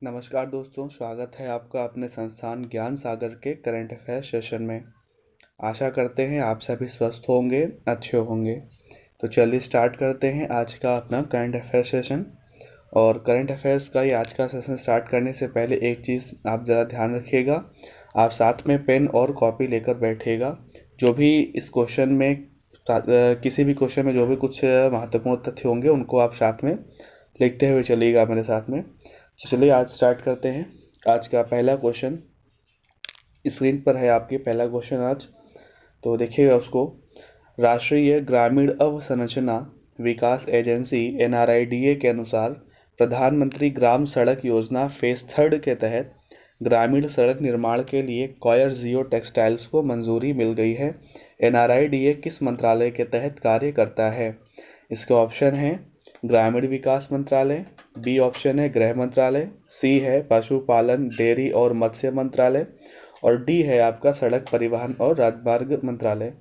नमस्कार दोस्तों, स्वागत है आपका अपने संस्थान ज्ञान सागर के करंट अफेयर सेशन में। आशा करते हैं आप सभी स्वस्थ होंगे, अच्छे होंगे। तो चलिए स्टार्ट करते हैं आज का अपना करंट अफेयर सेशन। और करंट अफेयर्स का ये आज का सेशन स्टार्ट करने से पहले एक चीज़ आप ज़रा ध्यान रखिएगा। आप साथ में पेन और कॉपी लेकर बैठिएगा। जो भी इस क्वेश्चन में किसी भी क्वेश्चन में जो भी कुछ महत्वपूर्ण तथ्य होंगे उनको आप साथ में लिखते हुए चलिएगा मेरे साथ में। तो चलिए आज स्टार्ट करते हैं। आज का पहला क्वेश्चन स्क्रीन पर है आपके। पहला क्वेश्चन आज तो देखिएगा उसको। राष्ट्रीय ग्रामीण अवसंरचना विकास एजेंसी NRIDA के अनुसार प्रधानमंत्री ग्राम सड़क योजना फेज थर्ड के तहत ग्रामीण सड़क निर्माण के लिए कॉयर जियो टेक्सटाइल्स को मंजूरी मिल गई है। NRIDA किस मंत्रालय के तहत कार्य करता है? इसके ऑप्शन हैं ग्रामीण विकास मंत्रालय, बी ऑप्शन है गृह मंत्रालय, सी है पशुपालन डेयरी और मत्स्य मंत्रालय और डी है आपका सड़क परिवहन और राजमार्ग मंत्रालय।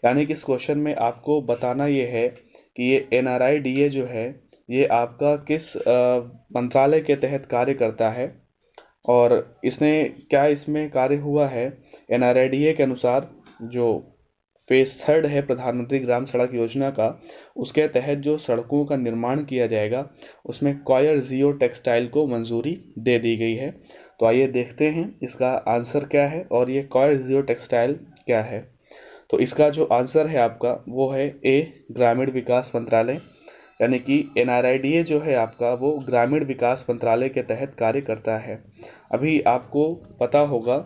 यानी कि इस क्वेश्चन में आपको बताना ये है कि ये NRIDA जो है ये आपका किस मंत्रालय के तहत कार्य करता है और इसने क्या इसमें कार्य हुआ है। NRIDA के अनुसार जो फेज थर्ड है प्रधानमंत्री ग्राम सड़क योजना का, उसके तहत जो सड़कों का निर्माण किया जाएगा उसमें कॉयर जियो टेक्सटाइल को मंजूरी दे दी गई है। तो आइए देखते हैं इसका आंसर क्या है और ये कॉयर जियो टेक्सटाइल क्या है। तो इसका जो आंसर है आपका वो है ए ग्रामीण विकास मंत्रालय। यानी कि NRIDA जो है आपका वो ग्रामीण विकास मंत्रालय के तहत कार्य करता है। अभी आपको पता होगा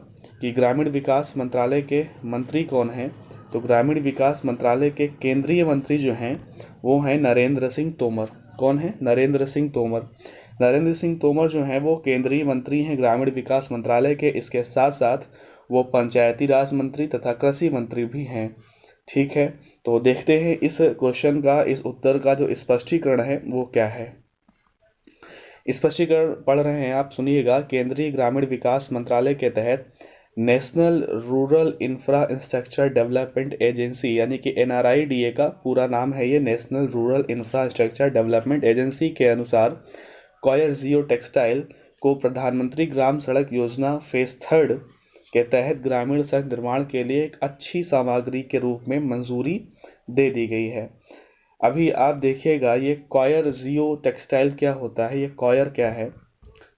कि ग्रामीण विकास मंत्रालय के मंत्री कौन हैं। तो ग्रामीण विकास मंत्रालय के केंद्रीय मंत्री जो हैं वो हैं नरेंद्र सिंह तोमर। कौन है? नरेंद्र सिंह तोमर। नरेंद्र सिंह तोमर जो हैं वो केंद्रीय मंत्री हैं ग्रामीण विकास मंत्रालय के। इसके साथ साथ वो पंचायती राज मंत्री तथा कृषि मंत्री भी हैं। ठीक है, तो देखते हैं इस क्वेश्चन का, इस उत्तर का जो स्पष्टीकरण है वो क्या है। स्पष्टीकरण पढ़ रहे हैं आप, सुनिएगा। केंद्रीय ग्रामीण विकास मंत्रालय के तहत national rural infrastructure development agency यानी कि NRIDA का पूरा नाम है ये national rural infrastructure development agency के अनुसार कॉयर जियो टेक्सटाइल को प्रधानमंत्री ग्राम सड़क योजना फेज थर्ड के तहत ग्रामीण सड़क निर्माण के लिए एक अच्छी सामग्री के रूप में मंजूरी दे दी गई है। अभी आप देखिएगा ये कॉयर जियो टेक्सटाइल क्या होता है, ये कॉयर क्या है।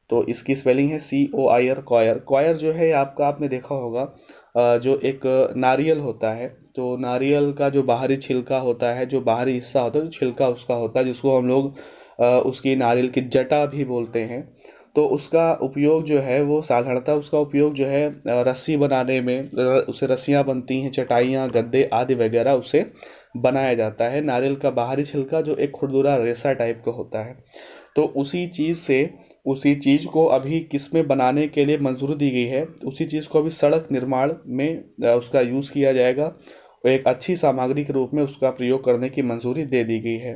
तो इसकी स्पेलिंग है COIR कॉयर। कॉयर जो है आपका आपने देखा होगा जो एक नारियल होता है। तो नारियल का जो बाहरी छिलका होता है, जो बाहरी हिस्सा होता है, जो छिलका उसका होता है जिसको हम लोग उसकी नारियल की जटा भी बोलते हैं। तो उसका उपयोग जो है वो साधारणतः उसका उपयोग जो है रस्सी बनाने में, उससे रस्सियाँ बनती हैं, चटाइयाँ गद्दे आदि वगैरह उससे बनाया जाता है। नारियल का बाहरी छिलका जो एक खुरदुरा रेशा टाइप का होता है। तो उसी चीज़ को अभी किस में बनाने के लिए मंजूरी दी गई है, उसी चीज़ को अभी सड़क निर्माण में उसका यूज़ किया जाएगा और एक अच्छी सामग्री के रूप में उसका प्रयोग करने की मंजूरी दे दी गई है।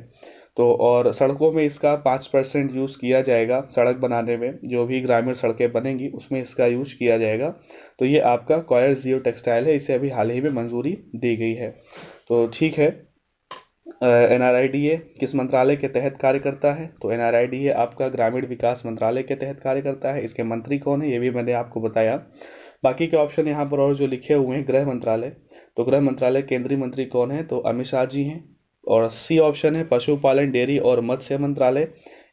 तो और सड़कों में इसका 5% यूज़ किया जाएगा। सड़क बनाने में जो भी ग्रामीण सड़कें बनेंगी उसमें इसका यूज किया जाएगा। तो ये आपका कॉयर जियो टेक्सटाइल है, इसे अभी हाल ही में मंजूरी दी गई है। तो ठीक है, NRIDA किस मंत्रालय के तहत कार्य करता है? तो NRIDA आपका ग्रामीण विकास मंत्रालय के तहत कार्य करता है। इसके मंत्री कौन है ये भी मैंने आपको बताया। बाकी के ऑप्शन यहाँ पर और जो लिखे हुए हैं, गृह मंत्रालय। तो गृह मंत्रालय केंद्रीय मंत्री कौन है? तो अमित शाह जी हैं। और सी ऑप्शन है पशुपालन डेयरी और मत्स्य मंत्रालय।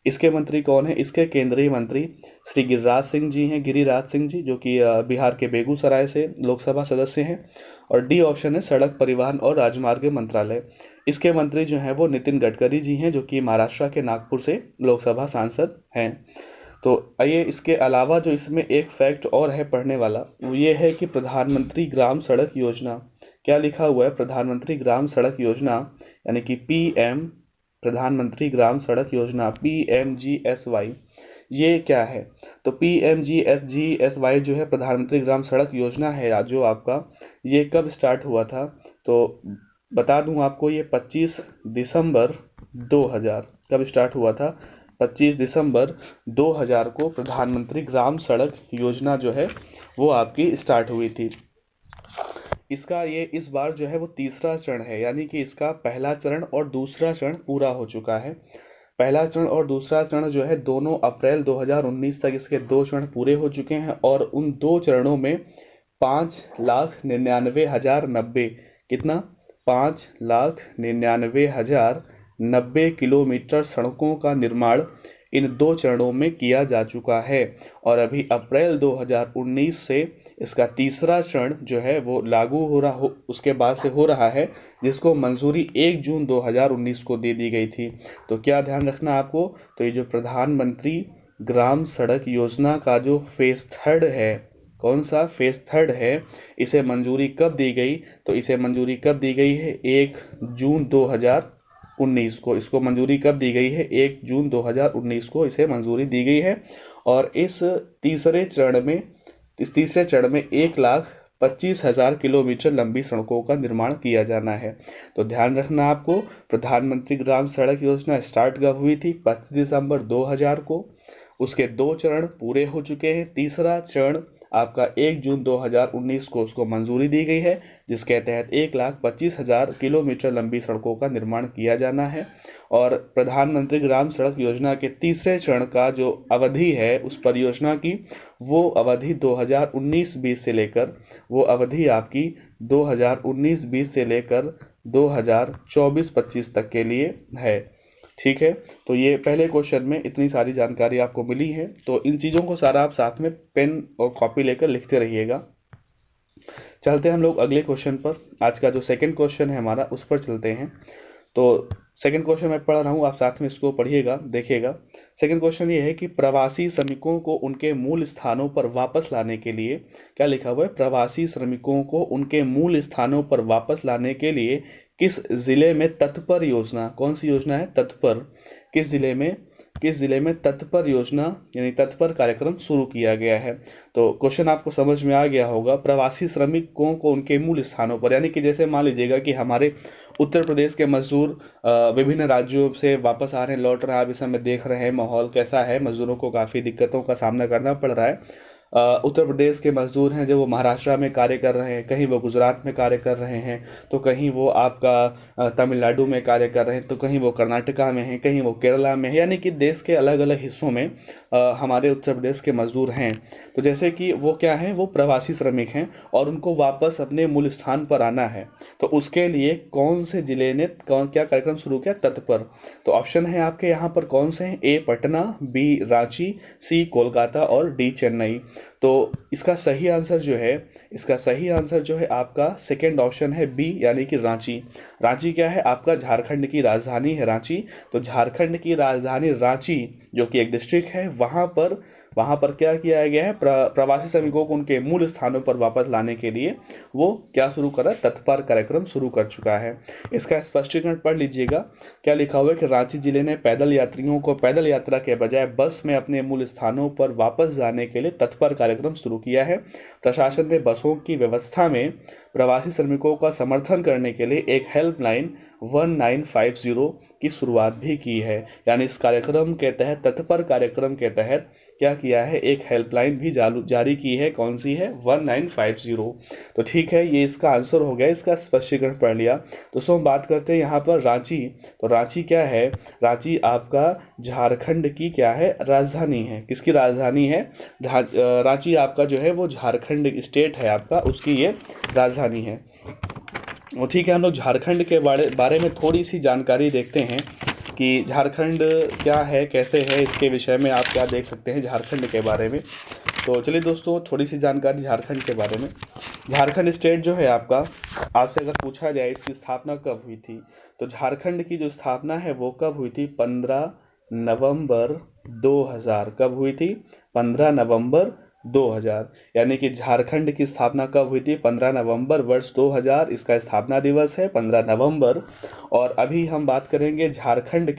इसके मंत्री कौन है? इसके केंद्रीय मंत्री श्री गिरिराज सिंह जी हैं, गिरिराज सिंह जी, जो कि बिहार के बेगूसराय से लोकसभा सदस्य हैं। और डी ऑप्शन है सड़क परिवहन और राजमार्ग मंत्रालय। इसके मंत्री जो हैं वो नितिन गडकरी जी हैं, जो कि महाराष्ट्र के नागपुर से लोकसभा सांसद हैं। तो आइए इसके अलावा जो इसमें एक फैक्ट और है पढ़ने वाला, वो ये है कि प्रधानमंत्री ग्राम सड़क योजना, क्या लिखा हुआ है? प्रधानमंत्री ग्राम सड़क योजना यानी कि PM, प्रधानमंत्री ग्राम सड़क योजना PMGSY, ये क्या है? तो PMGSY जो है प्रधानमंत्री ग्राम सड़क योजना है जो आपका, ये कब स्टार्ट हुआ था? तो बता दूं आपको, ये 25 दिसंबर 2000 कब स्टार्ट हुआ था? 25 दिसंबर 2000 को प्रधानमंत्री ग्राम सड़क योजना जो है वो आपकी स्टार्ट हुई थी। इसका ये इस बार जो है वो तीसरा चरण है, यानी कि इसका पहला चरण और दूसरा चरण पूरा हो चुका है। पहला चरण और दूसरा चरण जो है दोनों अप्रैल 2019 तक इसके 2 चरण पूरे हो चुके हैं और उन 2 चरणों में 5,99,090 कितना 5,99,090 किलोमीटर सड़कों का निर्माण इन 2 चरणों में किया जा चुका है। और अभी अप्रैल 2019 से इसका तीसरा चरण जो है वो लागू उसके बाद से हो रहा है, जिसको मंजूरी 1 जून 2019 को दे दी गई थी। तो क्या ध्यान रखना आपको, तो ये जो प्रधानमंत्री ग्राम सड़क योजना का जो फेज 3 है, कौन सा फेज 3 है, इसे मंजूरी कब दी गई, तो इसे मंजूरी कब दी गई है 1 जून 2019 को। इसको मंजूरी कब दी गई है 1 जून 2019 को इसे मंजूरी दी गई है। और इस तीसरे चरण में 1,25,000 किलोमीटर लंबी सड़कों का निर्माण किया जाना है। तो ध्यान रखना आपको, प्रधानमंत्री ग्राम सड़क योजना स्टार्ट कब हुई थी 25 दिसंबर 2000 को, उसके 2 चरण पूरे हो चुके हैं, तीसरा चरण आपका 1 जून 2019 को उसको मंजूरी दी गई है, जिसके तहत 1,25,000 किलोमीटर लंबी सड़कों का निर्माण किया जाना है। और प्रधानमंत्री ग्राम सड़क योजना के तीसरे चरण का जो अवधि है उस परियोजना की, वो अवधि 2019-20 से लेकर, वो अवधि आपकी 2019-20 से लेकर 2024-25 तक के लिए है। ठीक है, तो ये पहले क्वेश्चन में इतनी सारी जानकारी आपको मिली है। तो इन चीज़ों को सारा आप साथ में पेन और कॉपी लेकर लिखते रहिएगा। चलते हैं हम लोग अगले क्वेश्चन पर। आज का जो सेकंड क्वेश्चन है हमारा, उस पर चलते हैं। तो सेकंड क्वेश्चन मैं पढ़ रहा हूँ, आप साथ में इसको पढ़िएगा, देखिएगा। सेकंड क्वेश्चन ये है कि प्रवासी श्रमिकों को उनके मूल स्थानों पर वापस लाने के लिए, क्या लिखा हुआ है, प्रवासी श्रमिकों को उनके मूल स्थानों पर वापस लाने के लिए किस जिले में तत्पर योजना, कौन सी योजना है तत्पर, किस जिले में तत्पर योजना यानी तत्पर कार्यक्रम शुरू किया गया है। तो क्वेश्चन आपको समझ में आ गया होगा। प्रवासी श्रमिकों को उनके मूल स्थानों पर, यानी कि जैसे मान लीजिएगा कि हमारे उत्तर प्रदेश के मजदूर विभिन्न राज्यों से वापस आ रहे हैं, लौट रहे हैं, आप इस समय देख रहे हैं माहौल कैसा है, मजदूरों को काफ़ी दिक्कतों का सामना करना पड़ रहा है। उत्तर प्रदेश के मजदूर हैं जो वो महाराष्ट्र में कार्य कर रहे हैं, कहीं वो गुजरात में कार्य कर रहे हैं, तो कहीं वो आपका तमिलनाडु में कार्य कर रहे हैं, तो कहीं वो कर्नाटका में हैं, कहीं वो केरला में है, यानी कि देश के अलग अलग हिस्सों में हमारे उत्तर प्रदेश के मजदूर हैं। तो जैसे कि वो क्या हैं, वो प्रवासी श्रमिक हैं और उनको वापस अपने मूल स्थान पर आना है। तो उसके लिए कौन से जिले ने क्या कार्यक्रम शुरू किया, तत्पर। तो ऑप्शन है आपके यहाँ पर कौन से हैं, ए पटना, बी रांची, सी कोलकाता और डी चेन्नई। तो इसका सही आंसर जो है आपका सेकेंड ऑप्शन है बी, यानी कि रांची। रांची क्या है, आपका झारखंड की राजधानी है रांची। तो झारखंड की राजधानी रांची जो कि एक डिस्ट्रिक्ट है, वहाँ पर क्या किया गया है, प्रवासी श्रमिकों को उनके मूल स्थानों पर वापस लाने के लिए वो क्या शुरू कर रहा है, तत्पर कार्यक्रम शुरू कर चुका है। इसका स्पष्टीकरण पढ़ लीजिएगा। क्या लिखा हुआ है कि रांची जिले ने पैदल यात्रियों को पैदल यात्रा के बजाय बस में अपने मूल स्थानों पर वापस जाने के लिए तत्पर कार्यक्रम शुरू किया है। प्रशासन ने बसों की व्यवस्था में प्रवासी श्रमिकों का समर्थन करने के लिए एक हेल्पलाइन 1950 की शुरुआत भी की है। यानी इस कार्यक्रम के तहत, तत्पर कार्यक्रम के तहत क्या किया है, एक हेल्पलाइन भी जारी की है, कौन सी है, 1950। तो ठीक है, ये इसका आंसर हो गया, इसका स्पष्टीकरण पढ़ लिया। दोस्तों हम बात करते हैं यहाँ पर रांची। तो रांची क्या है, रांची आपका झारखंड की क्या है, राजधानी है। किसकी राजधानी है, रांची आपका जो है वो झारखंड स्टेट है आपका, उसकी ये राजधानी है। और ठीक है, हम लोग झारखंड के बारे में थोड़ी सी जानकारी देखते हैं कि झारखंड क्या है, कैसे है, इसके विषय में आप क्या देख सकते हैं झारखंड के बारे में। तो चलिए दोस्तों, थोड़ी सी जानकारी झारखंड के बारे में। झारखंड स्टेट जो है आपका, आपसे अगर पूछा जाए इसकी स्थापना कब हुई थी, तो झारखंड की जो स्थापना है वो कब हुई थी, 15 नवंबर 2000। कब हुई थी, 15 नवंबर 2000। यानी कि झारखंड की स्थापना कब हुई थी, 15 नवंबर वर्ष 2000 इसका स्थापना दिवस है, 15 नवंबर। और अभी हम बात करेंगे झारखंड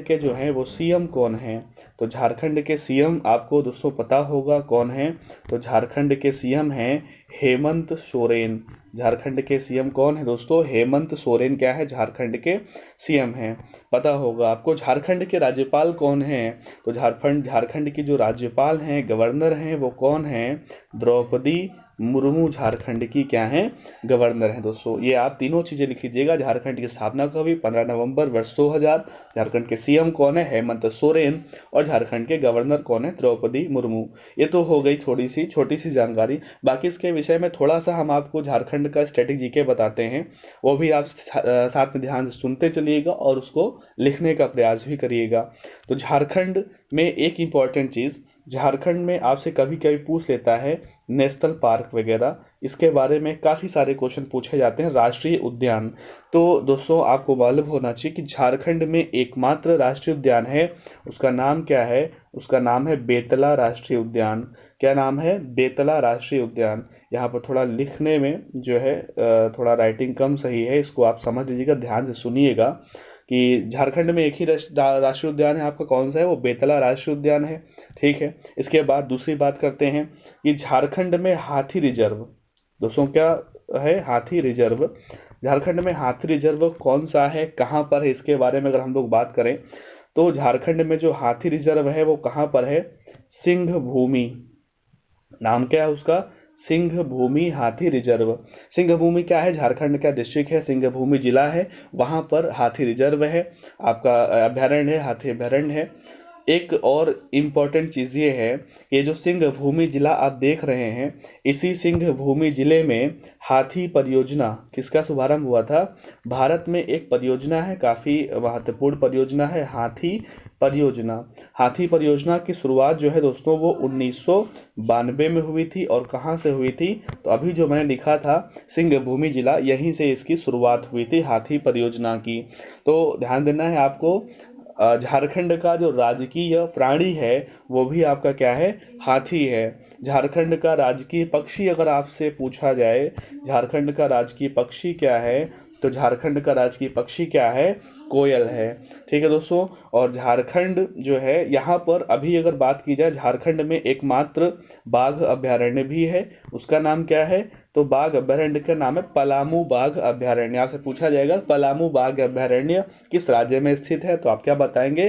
के जो हैं वो सीएम कौन हैं। तो झारखंड के सीएम आपको दोस्तों पता होगा कौन है। तो झारखंड के सीएम हैं हेमंत सोरेन। झारखंड के सीएम कौन है दोस्तों? हेमंत सोरेन क्या है? झारखंड के सीएम हैं। पता होगा आपको। झारखंड के राज्यपाल कौन हैं? तो झारखंड की जो राज्यपाल हैं, गवर्नर हैं, वो कौन हैं? द्रौपदी मुर्मू झारखंड की क्या हैं? गवर्नर हैं दोस्तों। ये आप तीनों चीज़ें लिख लीजिएगा। झारखंड की स्थापना कब हुई? 15 नवंबर वर्ष 2000। झारखंड के सीएम कौन है? हेमंत सोरेन। और झारखंड के गवर्नर कौन है? द्रौपदी मुर्मू। ये तो हो गई थोड़ी सी छोटी सी जानकारी। बाकी इसके विषय में थोड़ा सा हम आपको झारखंड का स्टैटिक जीके बताते हैं, वो भी आप साथ में ध्यान से सुनते चलिएगा और उसको लिखने का प्रयास भी करिएगा। तो झारखंड में एक इम्पॉर्टेंट चीज़, झारखंड में आपसे कभी कभी पूछ लेता है नेशनल पार्क वगैरह, इसके बारे में काफ़ी सारे क्वेश्चन पूछे जाते हैं। राष्ट्रीय उद्यान, तो दोस्तों आपको मालूम होना चाहिए कि झारखंड में एकमात्र राष्ट्रीय उद्यान है, उसका नाम क्या है? उसका नाम है बेतला राष्ट्रीय उद्यान। क्या नाम है? बेतला राष्ट्रीय उद्यान। यहाँ पर थोड़ा लिखने में जो है थोड़ा राइटिंग कम सही है, इसको आप समझ लीजिएगा, ध्यान से सुनिएगा कि झारखंड में एक ही राष्ट्रीय उद्यान है आपका, कौन सा है? वो बेतला राष्ट्रीय उद्यान है। ठीक है। इसके बाद दूसरी बात करते हैं कि झारखंड में हाथी रिजर्व, दोस्तों क्या है? हाथी रिजर्व। झारखंड में हाथी रिजर्व कौन सा है, कहाँ पर है, इसके बारे में अगर हम लोग बात करें तो झारखंड में जो हाथी रिजर्व है वो कहाँ पर है? सिंह भूमि। नाम क्या है उसका? सिंह भूमि हाथी रिजर्व। सिंह भूमि क्या है? झारखंड का डिस्ट्रिक्ट है, सिंह भूमि जिला है, वहाँ पर हाथी रिजर्व है, आपका अभ्यारण्य है, हाथी अभ्यारण्य है। एक और इम्पॉर्टेंट चीज़ ये है, ये जो सिंह भूमि जिला आप देख रहे हैं, इसी सिंह भूमि जिले में हाथी परियोजना किसका शुभारंभ हुआ था? भारत में एक परियोजना है, काफ़ी महत्वपूर्ण परियोजना है, हाथी परियोजना। हाथी परियोजना की शुरुआत जो है दोस्तों वो 1992 में हुई थी। और कहाँ से हुई थी? तो अभी जो मैंने लिखा था सिंह भूमि जिला, यहीं से इसकी शुरुआत हुई थी हाथी परियोजना की। तो ध्यान देना है आपको। झारखंड का जो राजकीय प्राणी है वो भी आपका क्या है? हाथी है। झारखंड का राजकीय पक्षी अगर आपसे पूछा जाए, झारखंड का राजकीय पक्षी क्या है, तो झारखंड का राजकीय पक्षी क्या है? कोयल है। ठीक है दोस्तों। और झारखंड जो है, यहाँ पर अभी अगर बात की जाए, झारखंड में एकमात्र बाघ अभ्यारण्य भी है, उसका नाम क्या है? तो बाघ अभ्यारण्य का नाम है पलामू बाघ अभ्यारण्य। आपसे पूछा जाएगा पलामू बाघ अभ्यारण्य किस राज्य में स्थित है, तो आप क्या बताएंगे?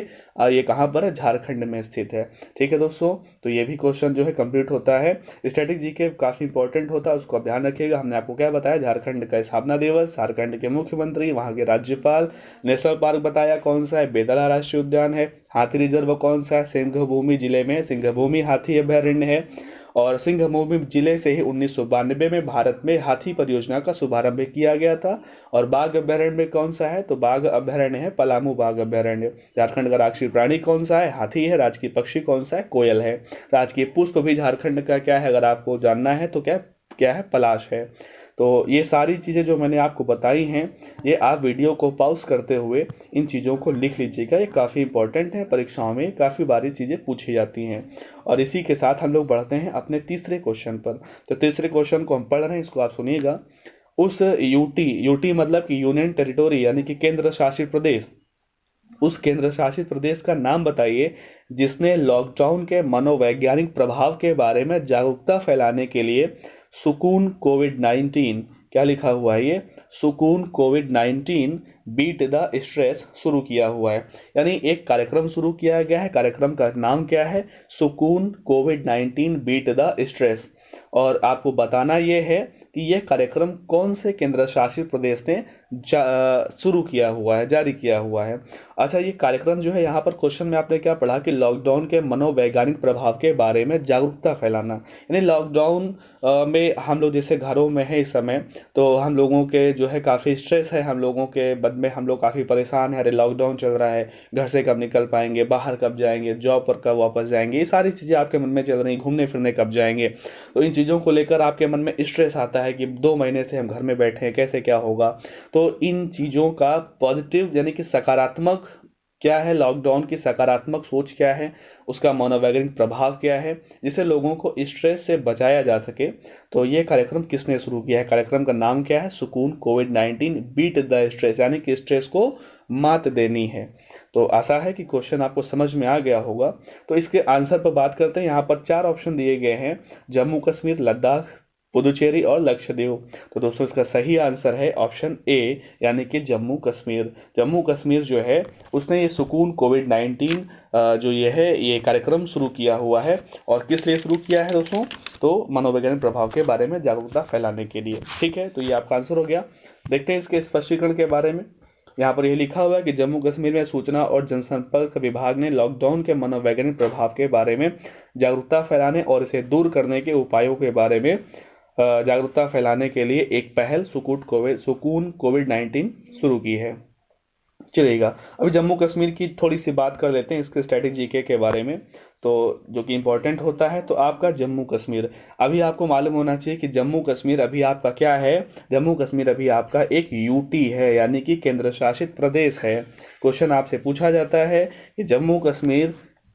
ये कहाँ पर है? झारखंड में स्थित है। ठीक है दोस्तों। तो ये भी क्वेश्चन जो है कंप्लीट होता है। स्टैटिक जीके काफ़ी इंपॉर्टेंट होता है, उसको आप ध्यान रखिएगा। हमने आपको क्या बताया? झारखंड का स्थापना दिवस, झारखंड के मुख्यमंत्री, वहाँ के राज्यपाल, नेशनल पार्क बताया कौन सा है? बेतला राष्ट्रीय उद्यान है। हाथी रिजर्व कौन सा है? सिंह भूमि जिले में सिंह भूमि हाथी अभ्यारण्य है। और सिंह भूमि जिले से ही 1992 में भारत में हाथी परियोजना का शुभारंभ किया गया था। और बाघ अभ्यारण्य में कौन सा है? तो बाघ अभ्यारण्य है पलामू बाघ अभ्यारण्य। झारखंड का राष्ट्रीय प्राणी कौन सा है? हाथी है। राजकीय पक्षी कौन सा है? कोयल है। राजकीय पुष्प भी झारखंड का क्या है, अगर आपको जानना है तो क्या क्या है? पलाश है। तो ये सारी चीज़ें जो मैंने आपको बताई हैं, ये आप वीडियो को पॉज करते हुए इन चीज़ों को लिख लीजिएगा। ये काफ़ी इंपॉर्टेंट है, परीक्षाओं में काफ़ी बारी चीज़ें पूछी जाती हैं। और इसी के साथ हम लोग बढ़ते हैं अपने तीसरे क्वेश्चन पर। तो तीसरे क्वेश्चन को हम पढ़ रहे हैं, इसको आप सुनिएगा। उस यूटी मतलब कि यूनियन टेरिटोरी यानी कि केंद्र शासित प्रदेश, उस केंद्र शासित प्रदेश का नाम बताइए जिसने लॉकडाउन के मनोवैज्ञानिक प्रभाव के बारे में जागरूकता फैलाने के लिए सुकून कोविड-19, क्या लिखा हुआ है ये? सुकून कोविड-19 बीट द स्ट्रेस शुरू किया हुआ है। यानी एक कार्यक्रम शुरू किया गया है, कार्यक्रम का नाम क्या है? सुकून कोविड-19 बीट द स्ट्रेस। और आपको बताना ये है कि यह कार्यक्रम कौन से केंद्र शासित प्रदेश ने शुरू किया हुआ है, जारी किया हुआ है। अच्छा, ये कार्यक्रम जो है, यहाँ पर क्वेश्चन में आपने क्या पढ़ा कि लॉकडाउन के मनोवैज्ञानिक प्रभाव के बारे में जागरूकता फैलाना। यानी लॉकडाउन में हम लोग जैसे घरों में है इस समय, तो हम लोगों के जो है काफ़ी स्ट्रेस है, हम लोगों के बद में हम लोग काफ़ी परेशान है। अरे लॉकडाउन चल रहा है, घर से कब निकल पाएंगे, बाहर कब जाएंगे, जॉब पर कब वापस जाएंगे, ये सारी चीज़ें आपके मन में चल रही, घूमने फिरने कब जाएंगे। तो इन चीज़ों को लेकर आपके मन में स्ट्रेस आता है कि 2 महीने से हम घर में बैठे हैं, कैसे क्या होगा। तो इन चीज़ों का पॉजिटिव यानी कि सकारात्मक क्या है, लॉकडाउन की सकारात्मक सोच क्या है, उसका मनोवैज्ञानिक प्रभाव क्या है, जिससे लोगों को स्ट्रेस से बचाया जा सके। तो ये कार्यक्रम किसने शुरू किया है? कार्यक्रम का नाम क्या है? सुकून कोविड-19 बीट द स्ट्रेस, यानी कि स्ट्रेस को मात देनी है। तो आशा है कि क्वेश्चन आपको समझ में आ गया होगा। तो इसके आंसर पर बात करते हैं। यहाँ पर 4 ऑप्शन दिए गए हैं: जम्मू कश्मीर, लद्दाख, पुदुचेरी और लक्षद्वीप। तो दोस्तों इसका सही आंसर है ऑप्शन ए, यानी कि जम्मू कश्मीर। जम्मू कश्मीर जो है उसने ये सुकून कोविड-19 जो ये है ये कार्यक्रम शुरू किया हुआ है। और किस लिए शुरू किया है दोस्तों? तो मनोवैज्ञानिक प्रभाव के बारे में जागरूकता फैलाने के लिए। ठीक है, तो ये आपका आंसर हो गया। देखते हैं इसके स्पष्टीकरण के बारे में। यहाँ पर यह लिखा हुआ है कि जम्मू कश्मीर में सूचना और जनसंपर्क विभाग ने लॉकडाउन के मनोवैज्ञानिक प्रभाव के बारे में जागरूकता फैलाने और इसे दूर करने के उपायों के बारे में जागरूकता फैलाने के लिए एक पहल सुकून कोविड-19 शुरू की है। चलेगा, अभी जम्मू कश्मीर की थोड़ी सी बात कर लेते हैं इसके स्ट्रेटेजी के बारे में, तो जो कि इम्पोर्टेंट होता है। तो आपका जम्मू कश्मीर, अभी आपको मालूम होना चाहिए कि जम्मू कश्मीर अभी आपका क्या है। जम्मू कश्मीर अभी आपका एक यूटी है, यानी कि केंद्र शासित प्रदेश है। क्वेश्चन आपसे पूछा जाता है कि जम्मू कश्मीर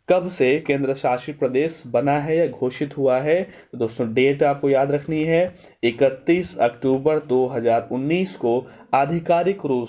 कब से केंद्र शासित प्रदेश बना है या घोषित हुआ है। तो दोस्तों डेट आपको याद रखनी है, 31 अक्टूबर 2019 को आधिकारिक रूप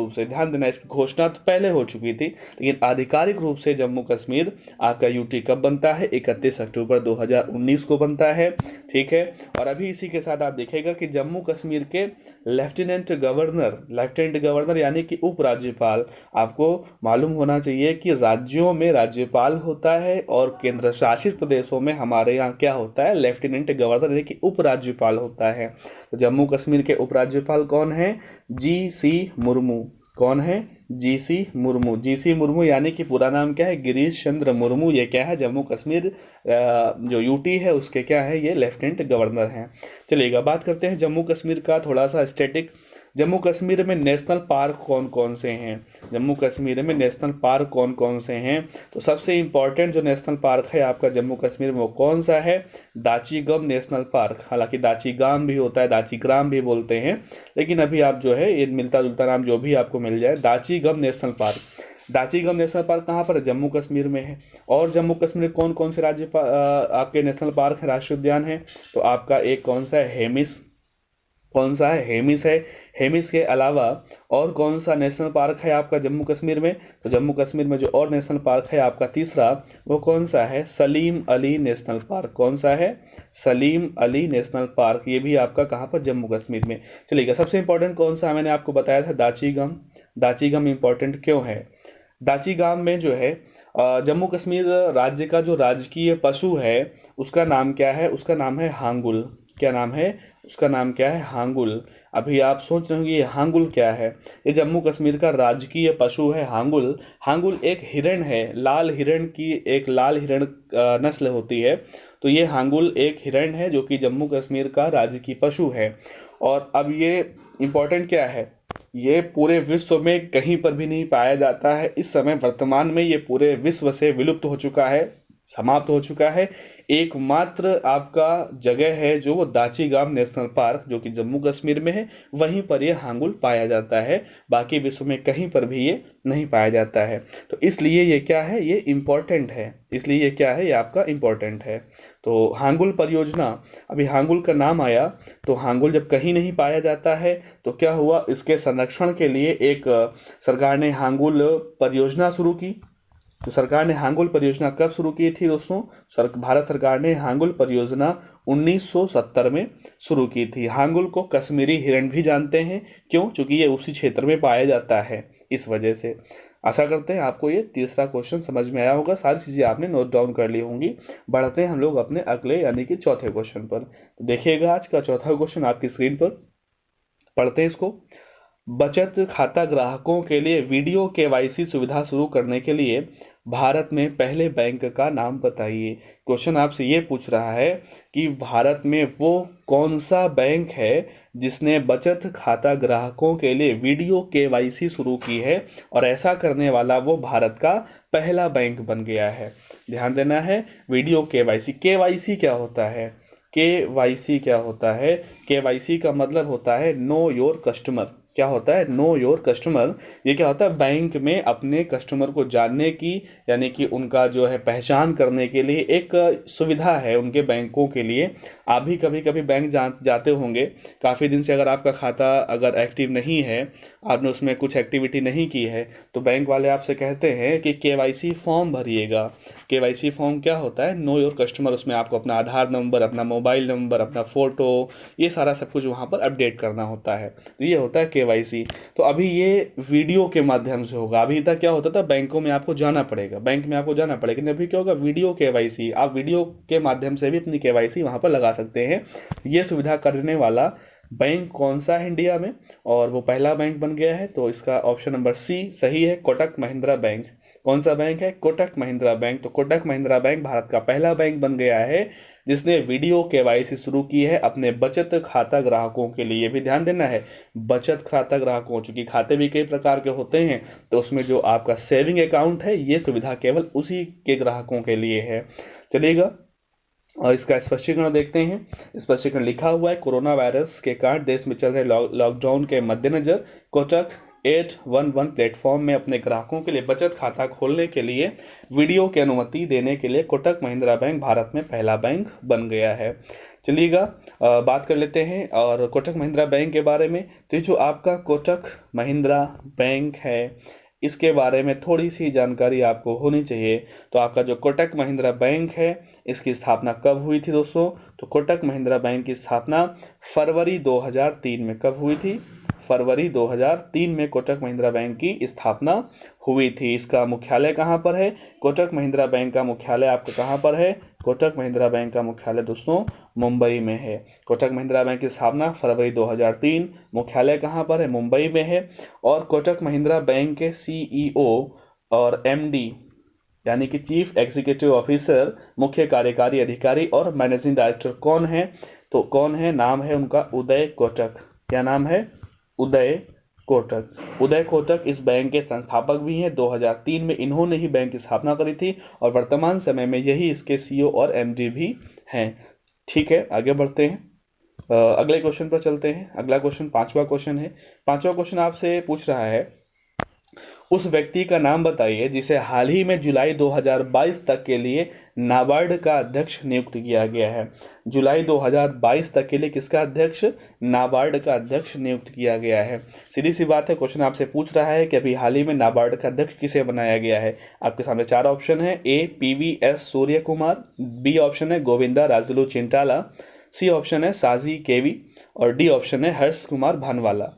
से ध्यान देना, इसकी घोषणा तो पहले हो चुकी थी, लेकिन आधिकारिक रूप से जम्मू कश्मीर आपका यूटी कब बनता है? 31 अक्टूबर 2019 को बनता है। ठीक है, और अभी इसी के साथ आप देखेगा कि जम्मू कश्मीर के लेफ्टिनेंट गवर्नर यानी कि उपराज्यपाल, आपको मालूम होना चाहिए कि राज्यों में राज्यपाल होता है और केंद्र शासित प्रदेशों में हमारे यहाँ क्या होता है? लेफ्टिनेंट गवर्नर यानी कि उपराज्यपाल होता है। तो जम्मू कश्मीर के उपराज्यपाल कौन है? जी.सी. मुर्मू। कौन है? जी.सी. मुर्मू यानी कि पूरा नाम क्या है? गिरीश चंद्र मुर्मू। ये क्या है? जम्मू कश्मीर जो यूटी है उसके क्या है? ये लेफ्टिनेंट गवर्नर हैं। चलिएगा, बात करते हैं जम्मू कश्मीर का थोड़ा सा स्टैटिक। जम्मू कश्मीर में नेशनल पार्क कौन कौन से हैं? जम्मू कश्मीर में नेशनल पार्क कौन कौन से हैं? तो सबसे इम्पोर्टेंट जो नेशनल पार्क है आपका जम्मू कश्मीर में वो कौन सा है? Dachigam national park. हालांकि दाचीगाम भी होता है, दाचीग्राम भी बोलते हैं, लेकिन अभी आप जो है ये मिलता जुलता नाम जो भी आपको मिल जाए, Dachigam national park. Dachigam national park कहाँ पर है? जम्मू कश्मीर में है। और जम्मू कश्मीर कौन कौन से आपके नेशनल पार्क है, राष्ट्रीय उद्यान है? तो आपका एक कौन सा है? हेमिस। कौन सा है? हेमिस है। हेमिस के अलावा और कौन सा नेशनल पार्क है आपका जम्मू कश्मीर में? तो जम्मू कश्मीर में जो और नेशनल पार्क है आपका तीसरा, वो कौन सा है? Salim Ali national park. कौन सा है? Salim Ali national park. ये भी आपका कहाँ पर? जम्मू कश्मीर में। चलिएगा, सबसे इंपॉर्टेंट कौन सा मैंने आपको बताया था? दाचीगम। दाचीगम इंपॉर्टेंट क्यों है? दाचीगाम में जो है जम्मू कश्मीर राज्य का जो राजकीय पशु है उसका नाम क्या है? उसका नाम है हांगुल। क्या नाम है? उसका नाम क्या है? हांगुल। अभी आप सोच रहे होंगे ये हांगुल क्या है? ये जम्मू कश्मीर का राजकीय पशु है हांगुल। हांगुल एक हिरण है, लाल हिरण की एक लाल हिरण नस्ल होती है। तो ये हांगुल एक हिरण है जो कि जम्मू कश्मीर का राजकीय पशु है। और अब ये इम्पोर्टेंट क्या है? ये पूरे विश्व में कहीं पर भी नहीं पाया जाता है। इस समय वर्तमान में ये पूरे विश्व से विलुप्त हो चुका है, समाप्त हो चुका है। एकमात्र आपका जगह है जो वो दाचीगाम नेशनल पार्क, जो कि जम्मू कश्मीर में है, वहीं पर ये हांगुल पाया जाता है। बाकी विश्व में कहीं पर भी ये नहीं पाया जाता है। तो इसलिए ये क्या है? ये इम्पोर्टेंट है। इसलिए ये क्या है? ये आपका इम्पोर्टेंट है। तो हांगुल परियोजना, अभी हांगुल का नाम आया, तो हांगुल जब कहीं नहीं पाया जाता है तो क्या हुआ? इसके संरक्षण के लिए एक सरकार ने हांगुल परियोजना शुरू की। तो सरकार ने हांगुल परियोजना कब शुरू की थी दोस्तों? भारत सरकार ने हांगुल परियोजना 1970 में शुरू की थी। हांगुल को कश्मीरी हिरण भी जानते हैं, क्यों? क्योंकि ये उसी क्षेत्र में पाया जाता है, इस वजह से। आशा करते हैं आपको ये तीसरा क्वेश्चन समझ में आया होगा, सारी चीज़ें आपने नोट डाउन कर ली होंगी। बढ़ते हैं हम लोग अपने अगले यानी कि चौथे क्वेश्चन पर। तो देखिएगा आज का चौथा क्वेश्चन आपकी स्क्रीन पर, पढ़ते हैं इसको। बचत खाता ग्राहकों के लिए वीडियो केवाईसी सुविधा शुरू करने के लिए भारत में पहले बैंक का नाम बताइए। क्वेश्चन आपसे ये पूछ रहा है कि भारत में वो कौन सा बैंक है जिसने बचत खाता ग्राहकों के लिए वीडियो केवाईसी शुरू की है, और ऐसा करने वाला वो भारत का पहला बैंक बन गया है। ध्यान देना है, वीडियो केवाईसी। केवाईसी क्या होता है? केवाईसी क्या होता है? केवाईसी का मतलब होता है नो योर कस्टमर। क्या होता है नो योर कस्टमर। ये क्या होता है बैंक में अपने कस्टमर को जानने की, यानी कि उनका जो है पहचान करने के लिए एक सुविधा है उनके बैंकों के लिए। आप भी कभी कभी बैंक जाते होंगे, काफ़ी दिन से अगर आपका खाता अगर एक्टिव नहीं है, आपने उसमें कुछ एक्टिविटी नहीं की है, तो बैंक वाले आपसे कहते हैं कि केवाईसी फॉर्म भरिएगा। केवाईसी फॉर्म क्या होता है नो योर कस्टमर, उसमें आपको अपना आधार नंबर, अपना मोबाइल नंबर, अपना फ़ोटो, ये सारा सब कुछ वहाँ पर अपडेट करना होता है। तो ये होता है केवाईसी। तो अभी ये वीडियो के माध्यम से होगा। अभी तक क्या होता था बैंकों में आपको जाना पड़ेगा, बैंक में आपको जाना पड़ेगा, लेकिन अभी क्या होगा वीडियो केवाईसी, आप वीडियो के माध्यम से भी अपनी केवाईसी वहाँ पर लगा सकते हैं। ये सुविधा करने वाला बैंक कौन सा है इंडिया में, और वो पहला बैंक बन गया है, तो इसका ऑप्शन नंबर सी सही है, कोटक महिंद्रा बैंक। कौन सा बैंक है कोटक महिंद्रा बैंक। तो कोटक महिंद्रा बैंक भारत का पहला बैंक बन गया है जिसने वीडियो केवाईसी शुरू की है अपने बचत खाता ग्राहकों के लिए। भी ध्यान देना है बचत खाता ग्राहकों, चूंकि खाते भी कई प्रकार के होते हैं, तो उसमें जो आपका सेविंग अकाउंट है ये सुविधा केवल उसी के ग्राहकों के लिए है। चलिएगा और इसका स्पष्टीकरण देखते हैं। स्पष्टीकरण लिखा हुआ है कोरोना वायरस के कारण देश में चल रहे लॉकडाउन के मद्देनजर कोटक 811 प्लेटफॉर्म में अपने ग्राहकों के लिए बचत खाता खोलने के लिए वीडियो की अनुमति देने के लिए कोटक महिंद्रा बैंक भारत में पहला बैंक बन गया है। चलिएगा बात कर लेते हैं और कोटक महिंद्रा बैंक के बारे में। तो जो आपका कोटक महिंद्रा बैंक है इसके बारे में थोड़ी सी जानकारी आपको होनी चाहिए। तो आपका जो कोटक महिंद्रा बैंक है इसकी स्थापना कब हुई थी दोस्तों। तो कोटक महिंद्रा बैंक की स्थापना फरवरी 2003 में कब हुई थी। फरवरी 2003 में कोटक महिंद्रा बैंक की स्थापना हुई थी। इसका मुख्यालय कहाँ पर है। कोटक महिंद्रा बैंक का मुख्यालय आपका कहाँ पर है। कोटक महिंद्रा बैंक का मुख्यालय दोस्तों मुंबई में है। कोटक महिंद्रा बैंक की स्थापना फरवरी 2003, मुख्यालय कहाँ पर है मुंबई में है। और कोटक महिंद्रा बैंक के सीईओ और एमडी यानी कि चीफ एग्जीक्यूटिव ऑफिसर, मुख्य कार्यकारी अधिकारी और मैनेजिंग डायरेक्टर कौन है। तो कौन है, नाम है उनका उदय कोटक। क्या नाम है उदय कोटक। उदय कोटक इस बैंक के संस्थापक भी हैं। 2003 में इन्होंने ही बैंक की स्थापना करी थी और वर्तमान समय में यही इसके सीईओ और एमडी भी हैं। ठीक है आगे बढ़ते हैं। अगले क्वेश्चन पर चलते हैं। अगला क्वेश्चन पांचवा क्वेश्चन है। पांचवा क्वेश्चन आपसे पूछ रहा है उस व्यक्ति का नाम बताइए जिसे हाल ही में जुलाई 2022 तक के लिए नाबार्ड का अध्यक्ष नियुक्त किया गया है। जुलाई 2022 तक के लिए किसका अध्यक्ष, नाबार्ड का अध्यक्ष नियुक्त किया गया है। सीधी सी बात है, क्वेश्चन आपसे पूछ रहा है कि अभी हाल ही में नाबार्ड का अध्यक्ष किसे बनाया गया है। आपके सामने चार ऑप्शन है। ए PVS Surya Kumar, B option है गोविंदा राजुलू चिंटाला, सी ऑप्शन है साजी केवी और डी ऑप्शन है हर्ष कुमार भानवाला।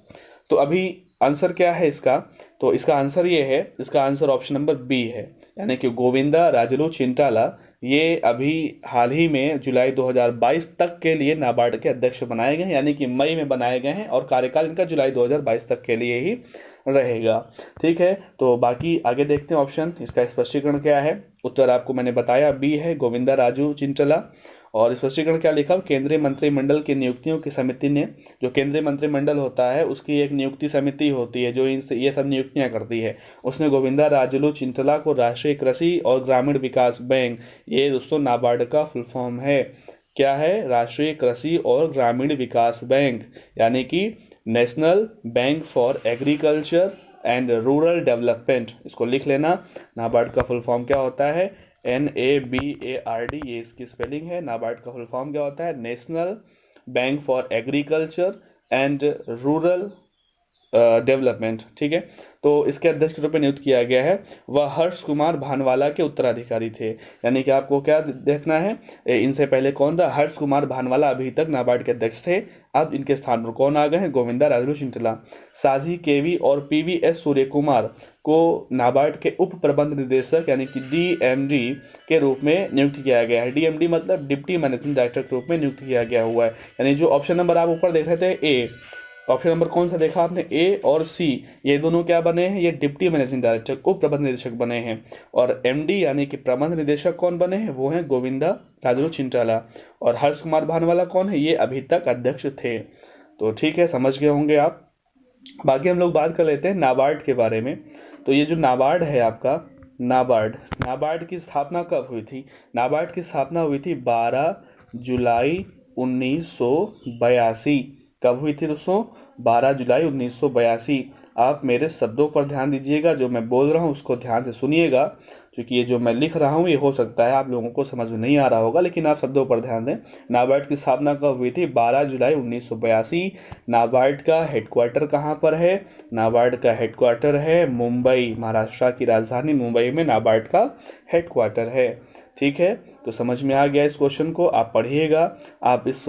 तो अभी आंसर क्या है इसका। तो इसका आंसर ये है, इसका आंसर ऑप्शन नंबर बी है, यानी कि गोविंदा राजुलू चिंटाला ये अभी हाल ही में जुलाई 2022 तक के लिए नाबार्ड के अध्यक्ष बनाए गए हैं, यानी कि मई में बनाए गए हैं और कार्यकाल इनका जुलाई 2022 तक के लिए ही रहेगा। ठीक है, तो बाकी आगे देखते हैं ऑप्शन, इसका स्पष्टीकरण क्या है। उत्तर आपको मैंने बताया बी है गोविंदा राजू चिंटला। और स्पष्टीकरण क्या लिखा, केंद्रीय मंत्रिमंडल की नियुक्तियों की समिति ने, जो केंद्रीय मंत्रिमंडल होता है उसकी एक नियुक्ति समिति होती है जो इनसे ये सब नियुक्तियां करती है, उसने गोविंदा राजुलू चिंटला को राष्ट्रीय कृषि और ग्रामीण विकास बैंक, ये दोस्तों नाबार्ड का फुल फॉर्म है, क्या है राष्ट्रीय कृषि और ग्रामीण विकास बैंक, यानी कि national bank for agriculture and rural development, इसको लिख लेना। नाबार्ड का फुल फॉर्म क्या होता है, NABARD, ये इसकी स्पेलिंग है। नाबार्ड का फुल फॉर्म क्या होता है, national bank for agriculture and rural development. ठीक है, तो इसके अध्यक्ष के रूप में नियुक्त किया गया है, वह हर्ष कुमार भानवाला के उत्तराधिकारी थे। यानी कि आपको क्या देखना है, इनसे पहले कौन था, हर्ष कुमार भानवाला अभी तक नाबार्ड के अध्यक्ष थे, अब इनके स्थान पर कौन आ गए हैं, गोविंदा राजुलू चिंटला। साजी केवी और पीवीएस सूर्य कुमार को नाबार्ड के उप प्रबंध निदेशक यानी कि DMD के रूप में नियुक्त किया गया है। DMD मतलब डिप्टी मैनेजिंग डायरेक्टर के रूप में नियुक्त किया गया हुआ है। यानी जो ऑप्शन नंबर आप ऊपर देख रहे थे ए, ऑप्शन नंबर कौन सा देखा आपने, ए और सी, ये दोनों क्या बने हैं, ये डिप्टी मैनेजिंग डायरेक्टर उप प्रबंध निदेशक बने हैं। और MD यानी कि प्रबंध निदेशक कौन बने हैं, वो हैं गोविंदा राजुलू चिंटाला। और हर्ष कुमार भानवाला कौन है, ये अभी तक अध्यक्ष थे। तो ठीक है, समझ गए होंगे आप। बाकी हम लोग बात कर लेते हैं नाबार्ड के बारे में। तो ये जो नाबार्ड है आपका, नाबार्ड की स्थापना कब हुई थी। नाबार्ड की स्थापना हुई थी 12 जुलाई 1982। कब हुई थी दोस्तों, 12 जुलाई 1982। आप मेरे शब्दों पर ध्यान दीजिएगा, जो मैं बोल रहा हूँ उसको ध्यान से सुनिएगा, क्योंकि ये जो मैं लिख रहा हूँ ये हो सकता है आप लोगों को समझ में नहीं आ रहा होगा, लेकिन आप शब्दों पर ध्यान दें। नाबार्ड की स्थापना कब हुई थी? 12 जुलाई 1982। नाबार्ड का हेडक्वार्टर कहाँ पर है? नाबार्ड का हेडक्वार्टर है मुंबई, महाराष्ट्र की राजधानी मुंबई में नाबार्ड का हेडक्वार्टर है। ठीक है, तो समझ में आ गया इस क्वेश्चन को। आप पढ़िएगा, आप इस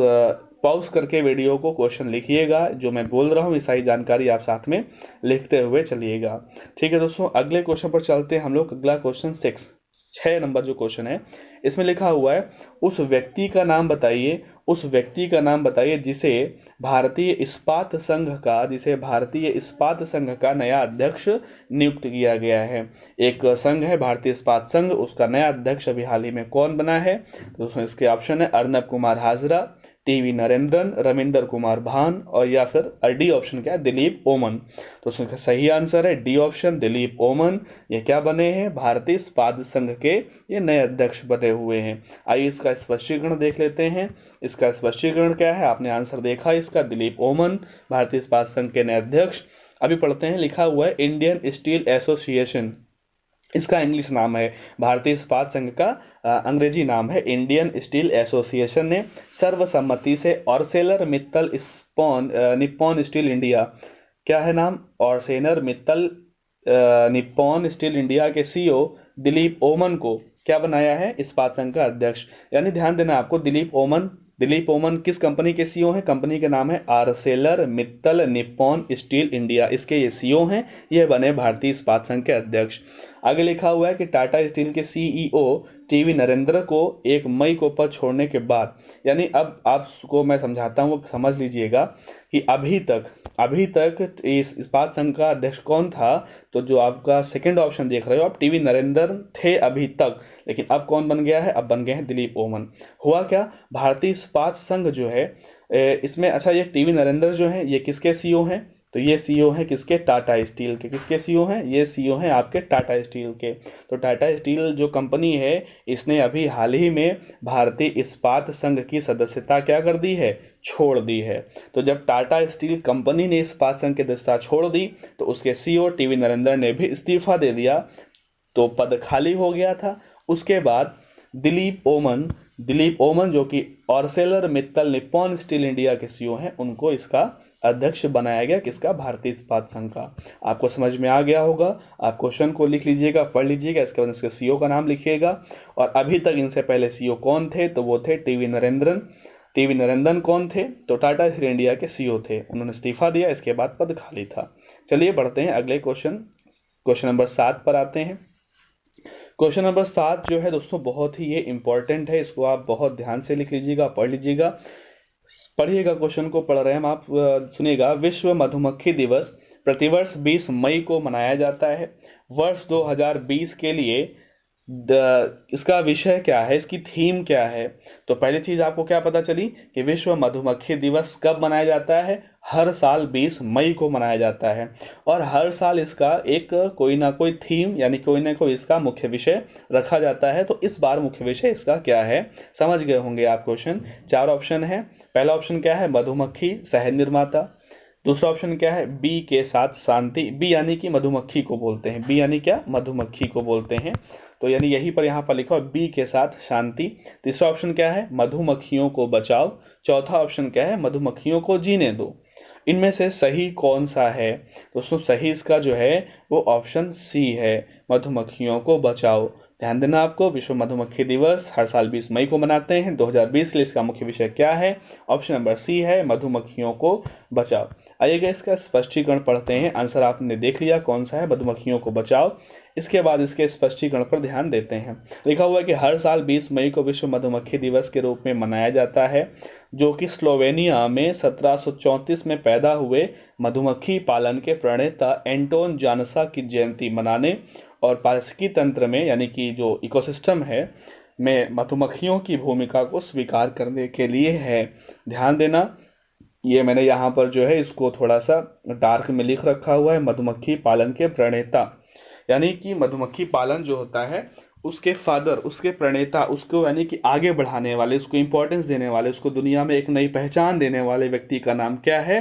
पॉज करके वीडियो को क्वेश्चन लिखिएगा, जो मैं बोल रहा हूँ ये सारी जानकारी आप साथ में लिखते हुए चलिएगा। ठीक है दोस्तों, अगले क्वेश्चन पर चलते हैं हम लोग। अगला क्वेश्चन 6 नंबर जो क्वेश्चन है, इसमें लिखा हुआ है उस व्यक्ति का नाम बताइए, उस व्यक्ति का नाम बताइए जिसे भारतीय इस्पात संघ का नया अध्यक्ष नियुक्त किया गया है। एक संघ है भारतीय इस्पात संघ, उसका नया अध्यक्ष अभी हाल ही में कौन बना है? तो दोस्तों इसके ऑप्शन है अर्नब कुमार हाजरा, टीवी नरेंद्रन, रविंदर कुमार भान, और या फिर डी ऑप्शन क्या है? दिलीप ओमन। तो उसका सही आंसर है डी ऑप्शन, दिलीप ओमन। ये क्या बने हैं? भारतीय इस्पात संघ के ये नए अध्यक्ष बने हुए हैं। आइए इसका स्पष्टीकरण देख लेते हैं। इसका स्पष्टीकरण क्या है? आपने आंसर देखा इसका, दिलीप ओमन भारतीय इस्पात संघ के नए अध्यक्ष। अभी पढ़ते हैं, लिखा हुआ है इंडियन स्टील एसोसिएशन, इसका इंग्लिश नाम है। भारतीय इस्पात संघ का अंग्रेजी नाम है इंडियन स्टील एसोसिएशन ने सर्वसम्मति से ऑर्सेलर मित्तल निप्पॉन स्टील इंडिया, क्या है नाम? ऑर्सेनर मित्तल निप्पॉन स्टील इंडिया के सीईओ दिलीप ओमन को क्या बनाया है? इस्पात संघ का अध्यक्ष। यानी ध्यान देना आपको, दिलीप ओमन किस कंपनी के सीईओ हैं? कंपनी का नाम है Arcelor Mittal Nippon steel India, इसके ये सीईओ हैं, ये बने भारतीय इस्पात संघ के अध्यक्ष। आगे लिखा हुआ है कि टाटा स्टील के सीईओ टीवी नरेंद्र को 1 मई को पद छोड़ने के बाद, यानी अब आपको मैं समझाता हूँ, समझ लीजिएगा कि अभी तक इस इस्पात संघ का अध्यक्ष कौन था? तो जो आपका सेकंड ऑप्शन देख रहे हो आप, टीवी नरेंद्र थे अभी तक, लेकिन अब कौन बन गया है? अब बन गए हैं दिलीप ओमन। हुआ क्या, भारतीय इस्पात संघ जो है इसमें, अच्छा ये टीवी नरेंद्र जो है ये किसके सीईओ हैं? तो ये सीईओ हैं किसके? टाटा स्टील के। किसके सीईओ हैं? ये सीईओ हैं आपके टाटा स्टील के। तो टाटा स्टील जो कंपनी है, इसने अभी हाल ही में भारतीय इस्पात संघ की सदस्यता क्या कर दी है? छोड़ दी है। तो जब टाटा स्टील कंपनी ने इस्पात संघ की सदस्यता छोड़ दी, तो उसके सीईओ टीवी नरेंद्र ने भी इस्तीफा दे दिया, तो पद खाली हो गया था। उसके बाद दिलीप ओमन जो कि ऑर्सेलर मित्तल निप्पॉन स्टील इंडिया के सीईओ हैं, उनको इसका अध्यक्ष बनाया गया। किसका? भारतीय इस्पात संघ का। आपको समझ में आ गया होगा। आप क्वेश्चन को लिख लीजिएगा, पढ़ लीजिएगा, इसके बाद इसके सीईओ का नाम लिखिएगा। और अभी तक इनसे पहले सीईओ कौन थे? तो वो थे टीवी नरेंद्रन कौन थे? तो टाटा स्टील इंडिया के सीईओ थे, उन्होंने इस्तीफा दिया, इसके बाद पद खाली था। चलिए बढ़ते हैं अगले क्वेश्चन नंबर 7 पर आते हैं। क्वेश्चन नंबर 7 जो है दोस्तों बहुत ही ये इंपॉर्टेंट है, इसको आप बहुत ध्यान से लिख लीजिएगा, पढ़ लीजिएगा। पढ़िएगा, क्वेश्चन को पढ़ रहे हैं हम, आप सुनिएगा। विश्व मधुमक्खी दिवस प्रतिवर्ष 20 मई को मनाया जाता है। वर्ष 2020 के लिए इसका विषय क्या है, इसकी थीम क्या है? तो पहली चीज आपको क्या पता चली कि विश्व मधुमक्खी दिवस कब मनाया जाता है? हर साल 20 मई को मनाया जाता है। और हर साल इसका एक कोई ना कोई थीम, यानी कोई ना कोई इसका मुख्य विषय रखा जाता है। तो इस बार मुख्य विषय इसका क्या है, समझ गए होंगे आप क्वेश्चन। 4 ऑप्शन है। पहला ऑप्शन क्या है? मधुमक्खी शहद निर्माता। दूसरा ऑप्शन क्या है? बी के साथ शांति। बी यानी कि मधुमक्खी को बोलते हैं, बी यानी क्या? मधुमक्खी को बोलते हैं। तो यानी यहीं पर यहाँ पर लिखा है बी के साथ शांति। तीसरा ऑप्शन क्या है? मधुमक्खियों को बचाओ। चौथा ऑप्शन क्या है? मधुमक्खियों को जीने दो। इनमें से सही कौन सा है? दोस्तों सही इसका जो है वो ऑप्शन सी है, मधुमक्खियों को बचाओ। ध्यान देना आपको, विश्व मधुमक्खी दिवस हर साल 20 मई को मनाते हैं। 2020 के लिए इसका मुख्य विषय क्या है? ऑप्शन नंबर सी है, मधुमक्खियों को बचाओ। आइएगा इसका स्पष्टीकरण पढ़ते हैं। आंसर आपने देख लिया कौन सा है, मधुमक्खियों को बचाओ। इसके बाद इसके स्पष्टीकरण पर ध्यान देते हैं। लिखा हुआ है कि हर साल 20 मई को विश्व मधुमक्खी दिवस के रूप में मनाया जाता है, जो कि स्लोवेनिया में 1734 में पैदा हुए मधुमक्खी पालन के प्रणेता एंटोन जानसा की जयंती मनाने और पारिस्थितिकी तंत्र में, यानी कि जो इकोसिस्टम है में मधुमक्खियों की भूमिका को स्वीकार करने के लिए है। ध्यान देना, ये मैंने यहाँ पर जो है इसको थोड़ा सा डार्क में लिख रखा हुआ है। मधुमक्खी पालन के प्रणेता, यानी कि मधुमक्खी पालन जो होता है उसके फादर, उसके प्रणेता, उसको यानी कि आगे बढ़ाने वाले, उसको इंपॉर्टेंस देने वाले, उसको दुनिया में एक नई पहचान देने वाले व्यक्ति का नाम क्या है?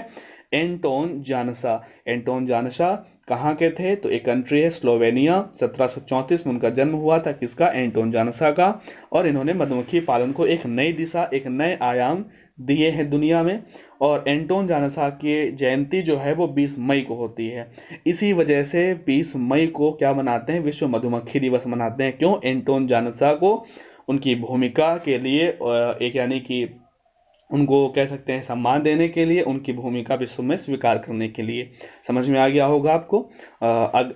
एंटोन जानसा। एंटोन जानसा कहाँ के थे? तो एक कंट्री है स्लोवेनिया। 1734 में उनका जन्म हुआ था, किसका? एंटोन जानसा का। और इन्होंने मधुमक्खी पालन को एक नई दिशा, एक नए आयाम दिए हैं दुनिया में। और एंटोन जानसा की जयंती जो है वो 20 मई को होती है। इसी वजह से 20 मई को क्या मनाते हैं? विश्व मधुमक्खी दिवस मनाते हैं। क्यों? एंटोन जानसा को उनकी भूमिका के लिए एक यानी कि उनको कह सकते हैं सम्मान देने के लिए, उनकी भूमिका विश्व में स्वीकार करने के लिए। समझ में आ गया होगा आपको।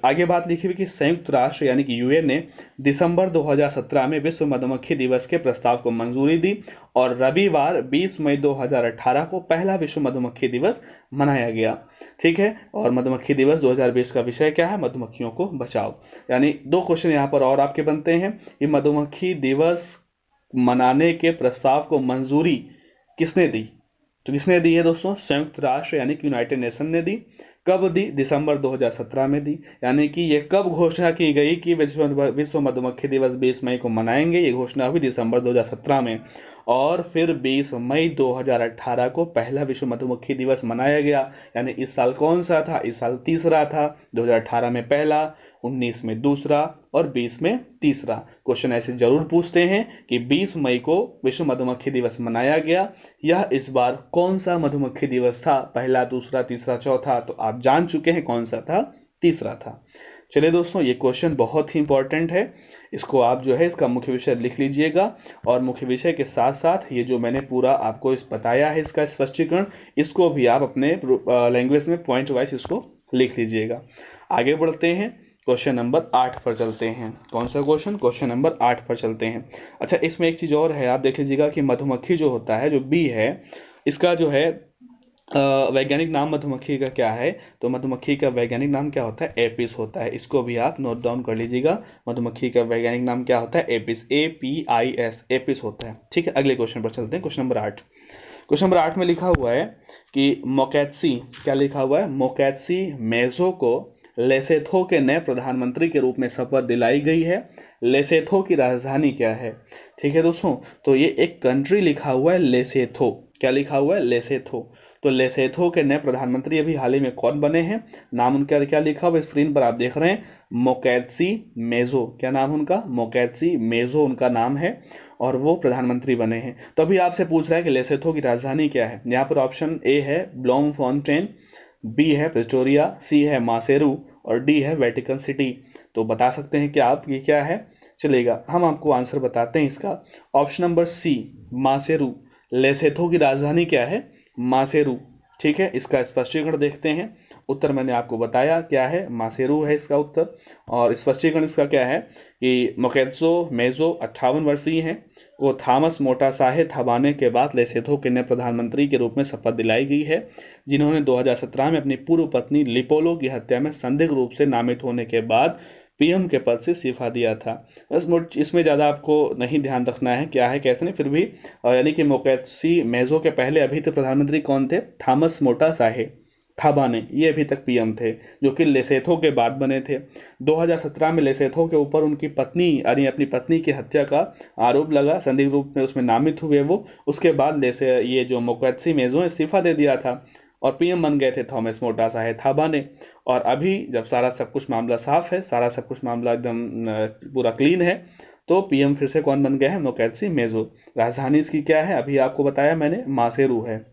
आगे बात लिखी हुई कि संयुक्त राष्ट्र यानी कि यूएन ने दिसंबर 2017 में विश्व मधुमक्खी दिवस के प्रस्ताव को मंजूरी दी और रविवार 20 मई 2018 को पहला विश्व मधुमक्खी दिवस मनाया गया। ठीक है। और मधुमक्खी दिवस 2020 का विषय क्या है? मधुमक्खियों को बचाओ। यानी दो क्वेश्चन यहाँ पर और आपके बनते हैं कि मधुमक्खी दिवस मनाने के प्रस्ताव को मंजूरी किसने दी? तो किसने दी है दोस्तों? संयुक्त राष्ट्र यानी कि यूनाइटेड नेशन ने दी। कब दी? दिसंबर 2017 में दी। यानी कि ये कब घोषणा की गई कि विश्व मधुमक्खी दिवस 20 मई को मनाएंगे? ये घोषणा हुई दिसंबर 2017 में। और फिर 20 मई 2018 को पहला विश्व मधुमक्खी दिवस मनाया गया। यानी इस साल कौन सा था? इस साल तीसरा था। 2018 में पहला, 19 में दूसरा और 20 में तीसरा। क्वेश्चन ऐसे जरूर पूछते हैं कि 20 मई को विश्व मधुमक्खी दिवस मनाया गया, यह इस बार कौन सा मधुमक्खी दिवस था? पहला, दूसरा, तीसरा, चौथा? तो आप जान चुके हैं कौन सा था। तीसरा था। चलिए दोस्तों, ये क्वेश्चन बहुत ही इंपॉर्टेंट है। इसको आप जो है इसका मुख्य विषय लिख लीजिएगा और मुख्य विषय के साथ साथ ये जो मैंने पूरा आपको इस बताया है इसका स्पष्टीकरण, इसको भी आप अपने लैंग्वेज में पॉइंट वाइज इसको लिख लीजिएगा। आगे बढ़ते हैं, क्वेश्चन नंबर 8 पर चलते हैं। कौन सा क्वेश्चन? क्वेश्चन नंबर 8 पर चलते हैं। अच्छा, इसमें एक चीज़ और है, आप देख लीजिएगा कि मधुमक्खी जो होता है, जो बी है, इसका जो है वैज्ञानिक नाम मधुमक्खी का क्या है? तो मधुमक्खी का वैज्ञानिक नाम क्या होता है? एपिस होता है। इसको भी आप नोट डाउन कर लीजिएगा। मधुमक्खी का वैज्ञानिक नाम क्या होता है? एपिस, APIS, एपिस होता है। ठीक है, अगले क्वेश्चन पर चलते हैं। Question number 8। क्वेश्चन नंबर 8 में लिखा हुआ है कि मोकैत्सी, क्या लिखा हुआ है? मोकैत्सी मेजो को लेसेथो के नए प्रधानमंत्री के रूप में शपथ दिलाई गई है। लेसेथो की राजधानी क्या है? ठीक है दोस्तों, तो ये एक कंट्री लिखा हुआ है लेसेथो। क्या लिखा हुआ है? लेसेथो। तो लेसेथो के नए प्रधानमंत्री अभी हाल ही में कौन बने हैं? नाम उनका क्या लिखा हुआ है? स्क्रीन पर आप देख रहे हैं, मोकैत्सी मेजो। क्या नाम उनका? मोकैत्सी मेजो उनका नाम है और वो प्रधानमंत्री बने हैं। तो अभी आपसे पूछ रहा है कि लेसेथो की राजधानी क्या है। यहाँ पर ऑप्शन ए है ब्लोमफॉन्टेन, बी है प्रिटोरिया, सी है मासेरू और डी है वेटिकन सिटी। तो बता सकते हैं कि आप ये क्या है? चलेगा, हम आपको आंसर बताते हैं इसका। Option number C, Maseru. लेसेथो की राजधानी क्या है? मासेरू। ठीक है, इसका स्पष्टीकरण देखते हैं। उत्तर मैंने आपको बताया क्या है, मासेरू है इसका उत्तर। और स्पष्टीकरण इसका क्या है कि मोकेत्सो मेजो 58 वर्षीय हैं, को थॉमस मोटासाहे थबाने के बाद लेसेथो के नए प्रधानमंत्री के रूप में शपथ दिलाई गई है, जिन्होंने 2017 में अपनी पूर्व पत्नी लिपोलो की हत्या में संदिग्ध रूप से नामित होने के बाद पीएम के पद से इस्तीफा दिया था। बस इसमें ज़्यादा आपको नहीं ध्यान रखना है क्या है कैसे नहीं, फिर भी यानी कि मोकेत्सी मेजो के पहले अभी तक प्रधानमंत्री कौन थे? थॉमस मोटासाहे थाबाने, ये अभी तक पीएम थे, जो कि लेसेथो के बाद बने थे। 2017 में लेसेथो के ऊपर उनकी पत्नी यानी अपनी पत्नी की हत्या का आरोप लगा, संदिग्ध रूप में उसमें नामित हुए वो। उसके बाद ये जो मोकेत्सी मेजो इस्तीफा दे दिया था और पीएम बन गए थे थॉमस मोटासाहे थाबाने। और अभी जब सारा सब कुछ मामला साफ है, सारा सब कुछ मामला एकदम पूरा क्लीन है, तो पीएम फिर से कौन बन गए हैं? मोकेत्सी मेजो। राजधानी इसकी क्या है? अभी आपको बताया मैंने, मासेरू है।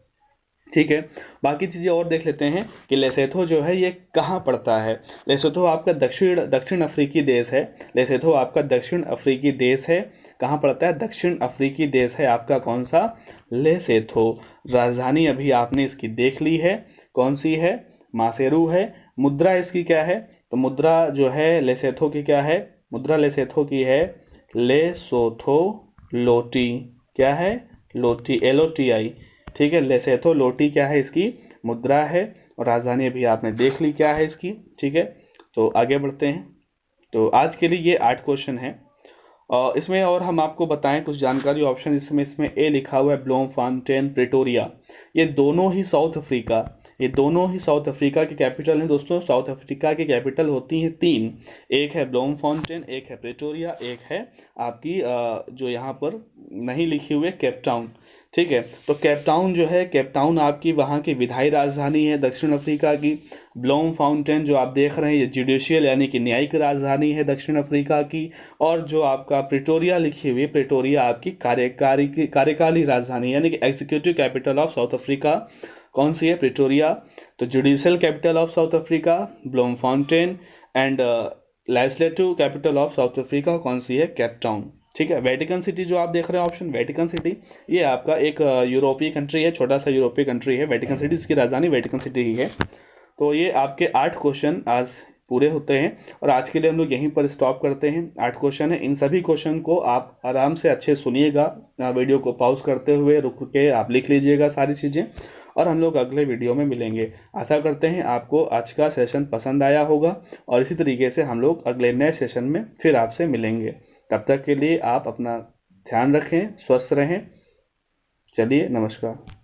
ठीक है, बाकी चीज़ें और देख लेते हैं कि लेसेथो जो है ये कहाँ पड़ता है। लेसेथो आपका दक्षिण अफ्रीकी देश है। लेसेथो आपका दक्षिण अफ्रीकी देश है। कहाँ पड़ता है? दक्षिण अफ्रीकी देश है आपका कौन सा? लेसेथो। राजधानी अभी आपने इसकी देख ली है, कौन सी है? मासेरू है। मुद्रा इसकी क्या है? तो मुद्रा जो है लेसेथो की क्या है? मुद्रा लेसेथो की है लेसोथो लोटी। क्या है? लोटी, LOTI। ठीक है, लेसेथो लोटी क्या है? इसकी मुद्रा है। और राजधानी अभी आपने देख ली क्या है इसकी। ठीक है, तो आगे बढ़ते हैं। तो आज के लिए ये 8 क्वेश्चन हैं और इसमें और हम आपको बताएं कुछ जानकारी ऑप्शन। इसमें ए लिखा हुआ है ब्लोमफॉन्टेन, प्रिटोरिया। ये दोनों ही साउथ अफ्रीका के कैपिटल हैं दोस्तों। साउथ अफ्रीका की कैपिटल होती हैं 3, एक है ब्लोमफॉन्टेन, एक है प्रिटोरिया, एक है आपकी जो यहाँ पर नहीं लिखी हुई है केप टाउन। ठीक है। तो केप टाउन जो है, केप टाउन आपकी वहाँ की विधायी राजधानी है दक्षिण अफ्रीका की। ब्लूम फाउंटेन जो आप देख रहे हैं ये जुडिशियल यानी कि न्यायिक राजधानी है दक्षिण अफ्रीका की। और जो आपका प्रिटोरिया लिखी हुई है, प्रिटोरिया आपकी कार्यकाली राजधानी यानी कि executive capital of south Africa कौन सी है? प्रिटोरिया। तो judicial capital of south Africa Bloom fountain, and legislative capital of south Africa कौन सी है? Cape Town. ठीक है। वेटिकन सिटी जो आप देख रहे हैं ऑप्शन, वेटिकन सिटी ये आपका एक यूरोपीय कंट्री है, छोटा सा यूरोपीय कंट्री है वेटिकन सिटी, इसकी राजधानी वेटिकन सिटी ही है। तो ये आपके 8 क्वेश्चन आज पूरे होते हैं और आज के लिए हम लोग यहीं पर स्टॉप करते हैं। 8 क्वेश्चन है, इन सभी क्वेश्चन को आप आराम से अच्छे सुनिएगा, वीडियो को पॉज करते हुए रुक के आप लिख लीजिएगा सारी चीज़ें, और हम लोग अगले वीडियो में मिलेंगे। आशा करते हैं आपको आज का सेशन पसंद आया होगा और इसी तरीके से हम लोग अगले नए सेशन में फिर आपसे मिलेंगे। तब तक के लिए आप अपना ध्यान रखें, स्वस्थ रहें। चलिए, नमस्कार।